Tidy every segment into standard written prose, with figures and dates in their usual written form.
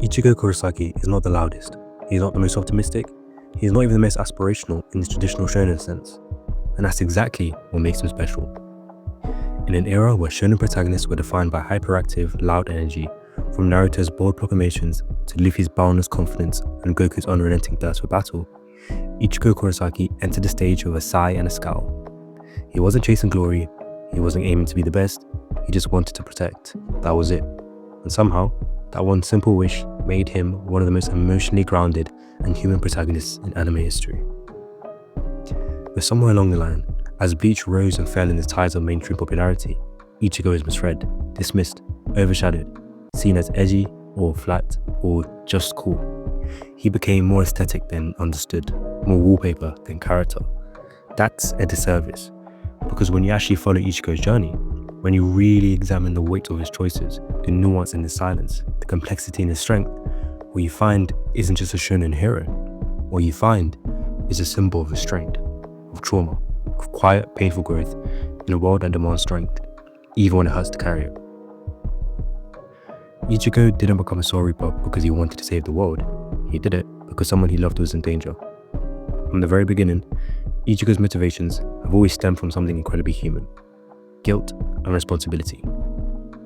Ichigo Kurosaki is not the loudest, he is not the most optimistic, he is not even the most aspirational in the traditional shonen sense, and that's exactly what makes him special. In an era where shonen protagonists were defined by hyperactive, loud energy, from Naruto's bold proclamations to Luffy's boundless confidence and Goku's unrelenting thirst for battle, Ichigo Kurosaki entered the stage with a sigh and a scowl. He wasn't chasing glory, he wasn't aiming to be the best, he just wanted to protect. That was it. And somehow, that one simple wish made him one of the most emotionally grounded and human protagonists in anime history. But somewhere along the line, as Bleach rose and fell in the tides of mainstream popularity, Ichigo is misread, dismissed, overshadowed, seen as edgy or flat or just cool. He became more aesthetic than understood, more wallpaper than character. That's a disservice, because when you actually follow Ichigo's journey, when you really examine the weight of his choices, the nuance in his silence, the complexity in his strength, what you find isn't just a shonen hero. What you find is a symbol of restraint, of trauma, of quiet, painful growth in a world that demands strength, even when it hurts to carry it. Ichigo didn't become a Soul Reaper because he wanted to save the world. He did it because someone he loved was in danger. From the very beginning, Ichigo's motivations have always stemmed from something incredibly human: guilt and responsibility.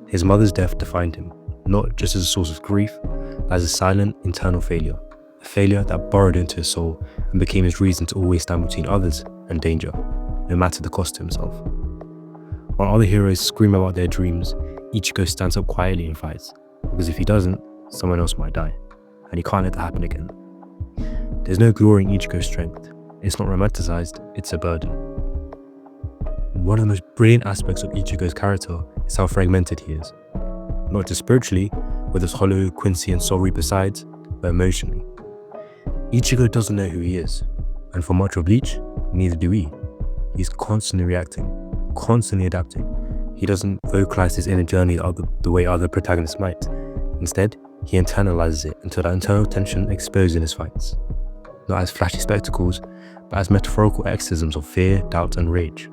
His mother's death defined him, not just as a source of grief, but as a silent internal failure, a failure that burrowed into his soul and became his reason to always stand between others and danger, no matter the cost to himself. While other heroes scream about their dreams, Ichigo stands up quietly and fights, because if he doesn't, someone else might die, and he can't let that happen again. There's no glory in Ichigo's strength. It's not romanticized, it's a burden. One of the most brilliant aspects of Ichigo's character is how fragmented he is. Not just spiritually, with his hollow, Quincy and Soul Reaper sides, but emotionally. Ichigo doesn't know who he is, and for much of Bleach, neither do we. He's constantly reacting, constantly adapting. He doesn't vocalize his inner journey the way other protagonists might. Instead, he internalizes it until that internal tension explodes in his fights. Not as flashy spectacles, but as metaphorical exorcisms of fear, doubt, and rage.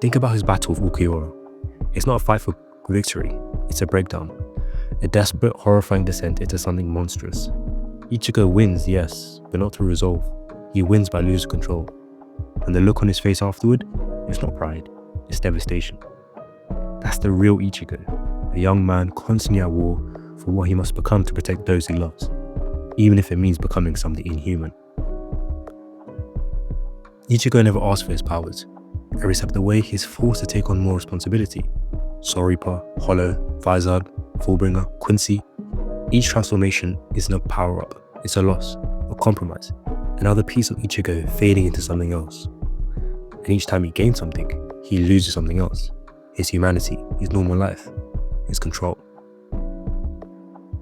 Think about his battle with Ulquiorra. It's not a fight for victory, it's a breakdown. A desperate, horrifying descent into something monstrous. Ichigo wins, yes, but not through resolve. He wins by losing control. And the look on his face afterward, it's not pride, it's devastation. That's the real Ichigo, a young man constantly at war for what he must become to protect those he loves, even if it means becoming something inhuman. Ichigo never asked for his powers. Every step of the way, he's forced to take on more responsibility. Soul Reaper, Hollow, Vizard, Fullbringer, Quincy. Each transformation isn't a power-up, it's a loss, a compromise, another piece of Ichigo fading into something else. And each time he gains something, he loses something else. His humanity, his normal life, his control.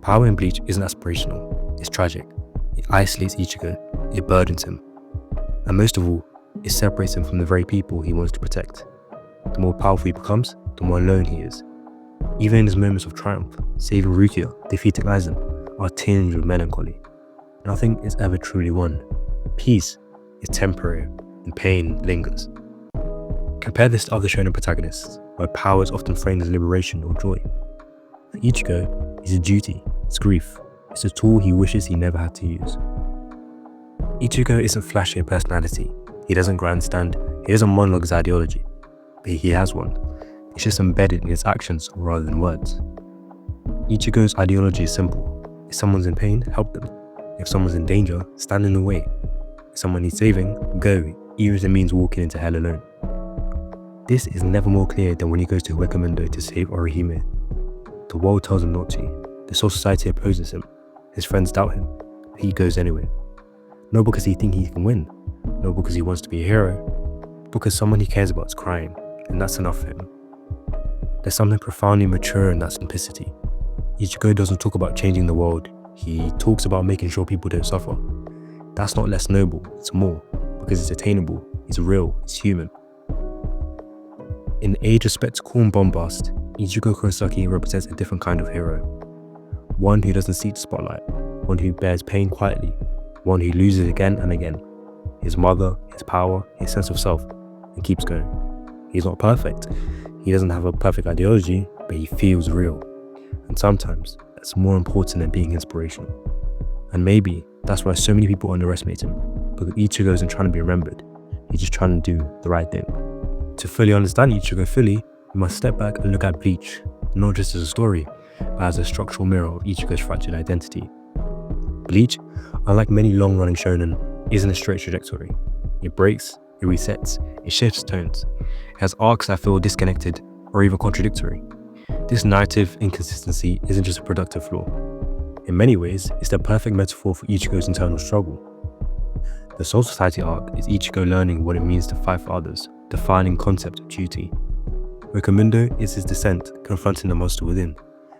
Power in Bleach isn't aspirational, it's tragic. It isolates Ichigo, it burdens him. And most of all, it separates him from the very people he wants to protect. The more powerful he becomes, the more alone he is. Even in his moments of triumph, saving Rukia, defeating Aizen, are tinged with melancholy. Nothing is ever truly won. Peace is temporary, and pain lingers. Compare this to other shonen protagonists, where power is often framed as liberation or joy. For Ichigo, it's a duty, it's grief, it's a tool he wishes he never had to use. Ichigo isn't flashy in personality, he doesn't grandstand, he doesn't monologue his ideology, but he has one. It's just embedded in his actions rather than words. Ichigo's ideology is simple. If someone's in pain, help them. If someone's in danger, stand in the way. If someone needs saving, go, even if it means walking into hell alone. This is never more clear than when he goes to Huecomundo to save Orihime. The world tells him not to, the Soul Society opposes him, his friends doubt him, but he goes anyway. Not because he thinks he can win, not because he wants to be a hero, but because someone he cares about is crying, and that's enough for him. There's something profoundly mature in that simplicity. Ichigo doesn't talk about changing the world, he talks about making sure people don't suffer. That's not less noble, it's more, because it's attainable, it's real, it's human. In the age of spectacle and bombast, Ichigo Kurosaki represents a different kind of hero. One who doesn't seek the spotlight, one who bears pain quietly, one who loses again and again. His mother, his power, his sense of self, and keeps going. He's not perfect. He doesn't have a perfect ideology, but he feels real. And sometimes, that's more important than being inspirational. And maybe that's why so many people underestimate him, because Ichigo isn't trying to be remembered, he's just trying to do the right thing. To fully understand Ichigo fully, we must step back and look at Bleach, not just as a story, but as a structural mirror of Ichigo's fractured identity. Bleach, unlike many long-running shonen, isn't a straight trajectory. It breaks, it resets, it shifts tones. It has arcs that feel disconnected or even contradictory. This narrative inconsistency isn't just a productive flaw. In many ways, it's the perfect metaphor for Ichigo's internal struggle. The Soul Society arc is Ichigo learning what it means to fight for others, defining concept of duty. Wakamundo is his descent, confronting the monster within.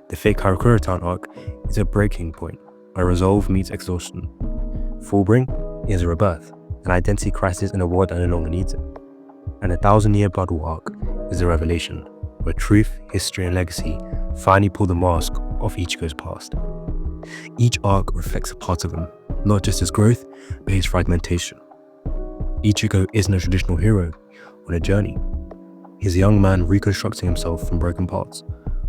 The fake Karakura Town arc is a breaking point, where resolve meets exhaustion. Fullbring is a rebirth, an identity crisis in a world that no longer needs it. And the 1,000-year Blood War arc is a revelation, where truth, history, and legacy finally pull the mask off Ichigo's past. Each arc reflects a part of him, not just his growth, but his fragmentation. Ichigo isn't a traditional hero on a journey. He's a young man reconstructing himself from broken parts,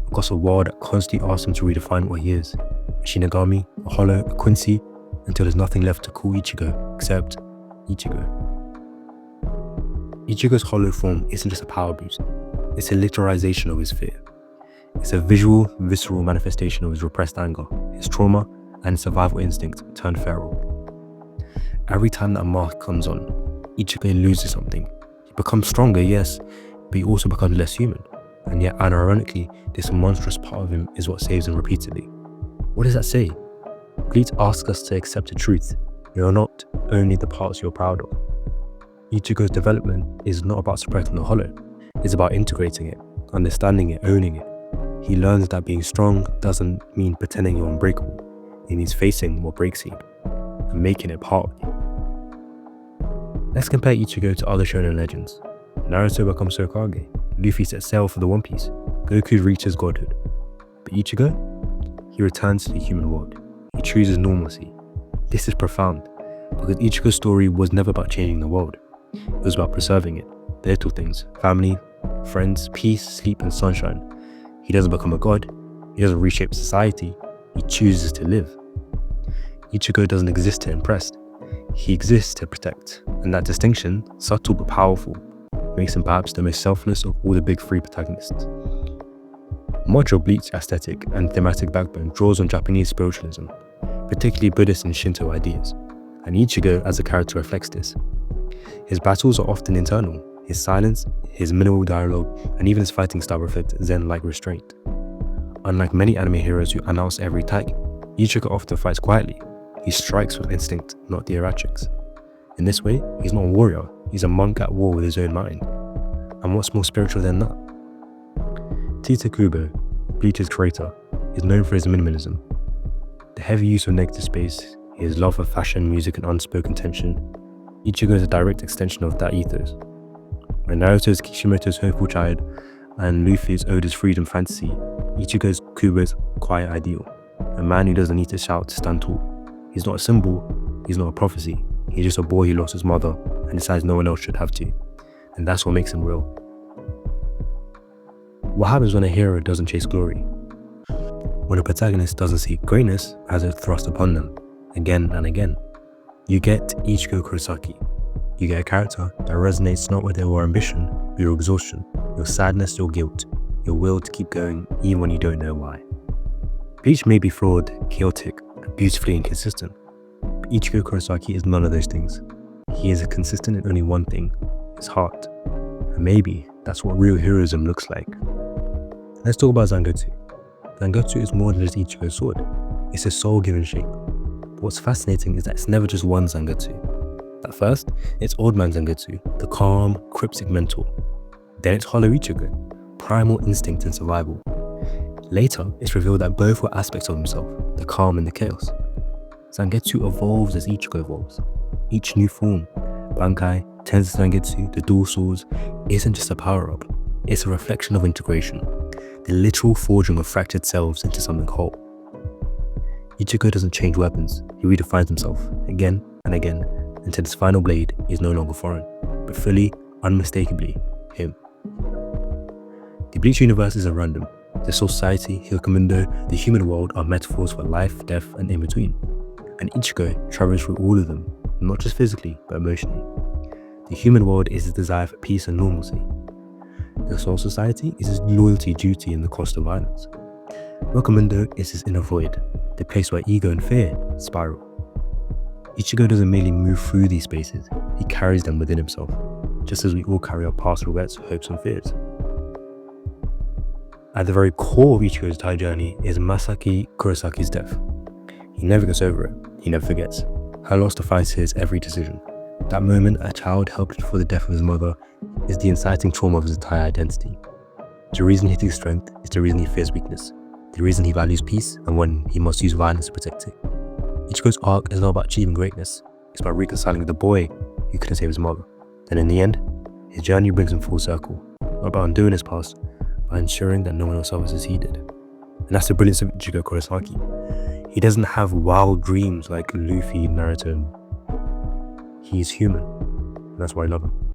across a world that constantly asks him to redefine what he is. A Shinigami, a Hollow, a Quincy, until there's nothing left to call Ichigo except Ichigo. Ichigo's hollow form isn't just a power boost, it's a literalization of his fear. It's a visual, visceral manifestation of his repressed anger, his trauma, and survival instinct turned feral. Every time that mask comes on, Ichigo loses something. He becomes stronger, yes, but he also becomes less human. And yet, unironically, this monstrous part of him is what saves him repeatedly. What does that say? Bleach asks us to accept the truth. You're not only the parts you're proud of. Ichigo's development is not about suppressing the hollow. It's about integrating it, understanding it, owning it. He learns that being strong doesn't mean pretending you're unbreakable. It means facing what breaks you and making it part of you. Let's compare Ichigo to other shonen legends. Naruto becomes Hokage, Luffy sets sail for the One Piece, Goku reaches godhood. But Ichigo? He returns to the human world. He chooses normalcy. This is profound, because Ichigo's story was never about changing the world. It was about preserving it. The little things, family, friends, peace, sleep, and sunshine. He doesn't become a god. He doesn't reshape society. He chooses to live. Ichigo doesn't exist to impress. He exists to protect. And that distinction, subtle but powerful, makes him perhaps the most selfless of all the big three protagonists. Much of Bleach's aesthetic and thematic backbone draws on Japanese spiritualism, particularly Buddhist and Shinto ideas, and Ichigo as a character reflects this. His battles are often internal. His silence, his minimal dialogue, and even his fighting style reflect Zen-like restraint. Unlike many anime heroes who announce every attack, Ichigo often fights quietly. He strikes with instinct, not theatrics. In this way, he's not a warrior, he's a monk at war with his own mind. And what's more spiritual than that? Tite Kubo, Bleach's creator, is known for his minimalism. The heavy use of negative space, his love for fashion, music, and unspoken tension. Ichigo is a direct extension of that ethos. When Naruto is Kishimoto's hopeful child, and Luffy is Oda's freedom fantasy, Ichigo is Kubo's quiet ideal. A man who doesn't need to shout to stand tall. He's not a symbol, he's not a prophecy. He's just a boy who lost his mother and decides no one else should have to. And that's what makes him real. What happens when a hero doesn't chase glory? When a protagonist doesn't seek greatness as it thrust upon them, again and again. You get Ichigo Kurosaki. You get a character that resonates not with your ambition, but your exhaustion, your sadness, your guilt, your will to keep going even when you don't know why. Bleach may be flawed, chaotic, and beautifully inconsistent, but Ichigo Kurosaki is none of those things. He is consistent in only one thing, his heart. And maybe that's what real heroism looks like. Let's talk about Zangetsu. Zangetsu is more than just Ichigo's sword. It's a soul given shape. But what's fascinating is that it's never just one Zangetsu. At first, it's Old Man Zangetsu, the calm, cryptic mentor. Then it's Hollow Ichigo, primal instinct and survival. Later, it's revealed that both were aspects of himself, the calm and the chaos. Zangetsu evolves as Ichigo evolves. Each new form, Bankai, Tense Zangetsu, the dual swords, isn't just a power-up, it's a reflection of integration, the literal forging of fractured selves into something whole. Ichigo doesn't change weapons, he redefines himself, again and again, until his final blade is no longer foreign, but fully, unmistakably, him. The Bleach universe isn't random. The society, Hyokamundo, the human world are metaphors for life, death, and in between. And Ichigo travels through all of them, not just physically, but emotionally. The human world is his desire for peace and normalcy. The soul society is his loyalty, duty, and the cost of violence. Hyokamundo is his inner void, the place where ego and fear spiral. Ichigo doesn't merely move through these spaces, he carries them within himself, just as we all carry our past regrets, hopes, and fears. At the very core of Ichigo's entire journey is Masaki Kurosaki's death. He never gets over it, he never forgets. How lost to fight his every decision. That moment a child helped for the death of his mother is the inciting trauma of his entire identity. The reason he takes strength is the reason he fears weakness, the reason he values peace and when he must use violence to protect it. Ichigo's arc is not about achieving greatness, it's about reconciling with the boy who couldn't save his mother. Then in the end, his journey brings him full circle, not about undoing his past, but ensuring that no one else suffers as he did. And that's the brilliance of Ichigo Kurosaki. He doesn't have wild dreams like Luffy, Naruto. He's human, and that's why I love him.